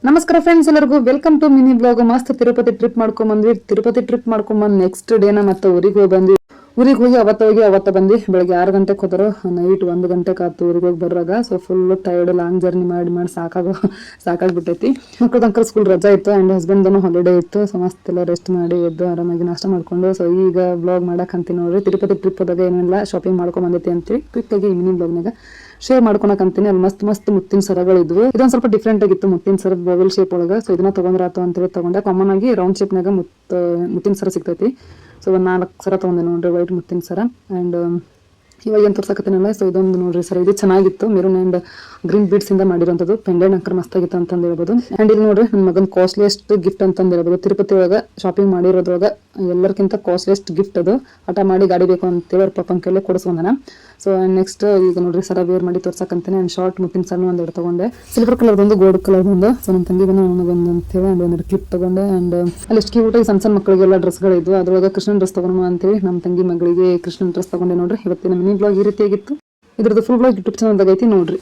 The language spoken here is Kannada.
ನಮಸ್ಕಾರ ಫ್ರೆಂಡ್ಸ್, ಎಲ್ಲರಿಗೂ ವೆಲ್ಕಮ್ ಟು ಮಿನಿ ಬ್ಲಾಗ್. ಮಸ್ತ್ ತಿರುಪತಿ ಟ್ರಿಪ್ ಮಾಡ್ಕೊಂಡ್ ಬಂದ್ ನೆಕ್ಸ್ಟ್ ಡೇನ ಮತ್ತೆ ಊರಿಗೆ ಹೋಗಿ ಅವತ್ತ ಬಂದ್ವಿ. ಬೆಳಗ್ಗೆ 6 ಗಂಟೆಗೆ ಹೋದರು, ನೈಟ್ 1 ಗಂಟೆಗೆ ಆತು ಊರಿಗೆ ಹೋಗಿ ಬರುವಾಗ. So full tired, long journey ಮಾಡಿ ಸಾಕಾಗ್ಬಿಟ್ಟೈತಿ. ಮಕ್ಕಳ ಅಂಕಲ್ ಸ್ಕೂಲ್ ರಜಾ ಇತ್ತು ಅಂಡ್ ಹಸ್ಬೆಂಡ್ ಹಾಲಿಡೇ ಇತ್ತು. ಸೊ ಮಸ್ತ್ ಎಲ್ಲ ರೆಸ್ಟ್ ಮಾಡಿ ಎದ್ದು ಆರಾಮಾಗಿ ನಾಷ್ಟ ಮಾಡ್ಕೊಂಡು ಸೊ ಈಗ ಬ್ಲಾಗ್ ಮಾಡಕ್ ಅಂತೀನಿ ನೋಡ್ರಿ. ತಿರುಪತಿ ಟ್ರಿಪ್ ಹೋದಾಗ ಏನೆಲ್ಲ ಶಾಪಿಂಗ್ ಮಾಡ್ಕೊಂಡ್ ಬಂದೈತಿ ಅಂತೇಳಿ ಕ್ವಿಕ್ ಆಗಿ ಮಿನಿ ಬ್ಲಾಗ್ನಾಗ ಶೇರ್ ಮಾಡ್ಕೊಳಕ್ ಅಂತೀನಿ. ಅಲ್ಲಿ ಮಸ್ತ್ ಮುತ್ತಿನ ಸರಗಳು ಇದ್ವು. ಇದೊಂದ್ ಸ್ವಲ್ಪ ಡಿಫ್ರೆಂಟ್ ಆಗಿತ್ತು, ಮುತ್ತಿನ ಸರ ಬೋವೆಲ್ ಶೇಪ್ ಒಳಗ. ಸೊ ಇದನ್ನ ತಗೊಂಡ್ರಾತು ಅಂತೇಳಿ ತಗೊಂಡೆ. ಕಾಮನ್ ಆಗಿ ರೌಂಡ್ ಶೇಪ್ನಾಗ ಮುತ್ತಿನ ಸರ ಸಿಗ್ತೈತಿ. ಸೊ ಒಂದ್ 4 ಸರ ತಗೊಂಡೆ ನೋಡ್ರಿ, ವೈಟ್ ಮುತ್ತಿನ ಸರ. ಅಂಡ್ ಇವಾಗ ಏನ್ ತೋರ್ಸಕತ್ತೀನಲ್ಲ, ಸೊ ಇದೊಂದು ನೋಡ್ರಿ ಸರ್, ಇದು ಚೆನ್ನಾಗಿತ್ತು. ಮೆರೂನ್ ಅಂಡ್ ಗ್ರೀನ್ ಬೀಡ್ಸ್ ಇಂದ ಮಾಡಿರೋಂಥದ್ದು. ಪೆಂಡೆಂಟ್ ಅಂಕರ್ ಮಸ್ತ್ ಆಗಿತ್ತು ಅಂತಂದು ಹೇಳ್ಬೋದು. ಅಂಡ್ ಇಲ್ಲಿ ನೋಡ್ರಿ ನನ್ನ ಮಗನ್ ಕಾಸ್ಟ್ಲಿಯಸ್ಟ್ ಗಿಫ್ಟ್ ಅಂತಂದು ಹೇಳ್ಬೋದು. ತಿರುಪತಿ ಒಳಗ ಶಾಪಿಂಗ್ ಮಾಡಿರೋದ್ರೊಳಗ ಎಲ್ಲರಿಗಿಂತ ಕಾಸ್ಟ್ಲಿಯಸ್ಟ್ ಗಿಫ್ಟ್ ಅದು. ಹಠ ಮಾಡಿ ಗಾಡಿ ಬೇಕು ಅಂತೇಳಿ ಅವ್ರ ಪಪ್ಪನ ಕೈಲೇ ಕೊಡಿಸ್ಕೊಂಡನ. ಸೊ ನೆಕ್ಸ್ಟ್ ಈಗ ನೋಡ್ರಿ ಸರ ವೇರ್ ಮಾಡಿ ತೋರ್ಸಕಂತಾನೆ. ಅಂಡ್ ಶಾರ್ಟ್ ಮುತ್ತಿನ ಸರ್ ಒಂದೆರಡು ತಗೊಂಡೆ, ಸಿಲ್ವರ್ ಕಲರ್ ಒಂದು, ಗೋಲ್ಡ್ ಕಲರ್ ಒಂದು. ಸೊ ನಮ್ಮ ತಂಗಿ ನನಗೊಂದು ಅಂತೇಳಿ ಅಂಡ್ ಒಂದೆರಡು ಕ್ಲಿಪ್ ತಗೊಂಡೆ. ಅಂಡ್ ಅಲ್ಲಿ ಎಷ್ಟು ಕ್ಯೂಟ್ ಆಗಿ ಸಣ್ಣ ಮಕ್ಕಳಿಗೆಲ್ಲ ಡ್ರೆಸ್ಗಳು ಇದ್ವು. ಅದ್ರೊಳಗೆ ಕೃಷ್ಣನ್ ಡ್ರೆಸ್ ತಗೊಂಡು ಅಂತೇಳಿ ನಮ್ಮ ತಂಗಿ ಮಗಳಿಗೆ ಕೃಷ್ಣನ್ ಡ್ರೆಸ್ ತಗೊಂಡೆ ನೋಡ್ರಿ. ಇವತ್ತಿನ ಮಿನಿ ಬ್ಲಾಗ್ ಈ ರೀತಿಯಾಗಿತ್ತು. ಇದ್ರದ್ದು ಫುಲ್ ಬ್ಲಾಗ್ ಯೂಟ್ಯೂಬ್ ಚಾನಲ್ ಐತಿ ನೋಡ್ರಿ.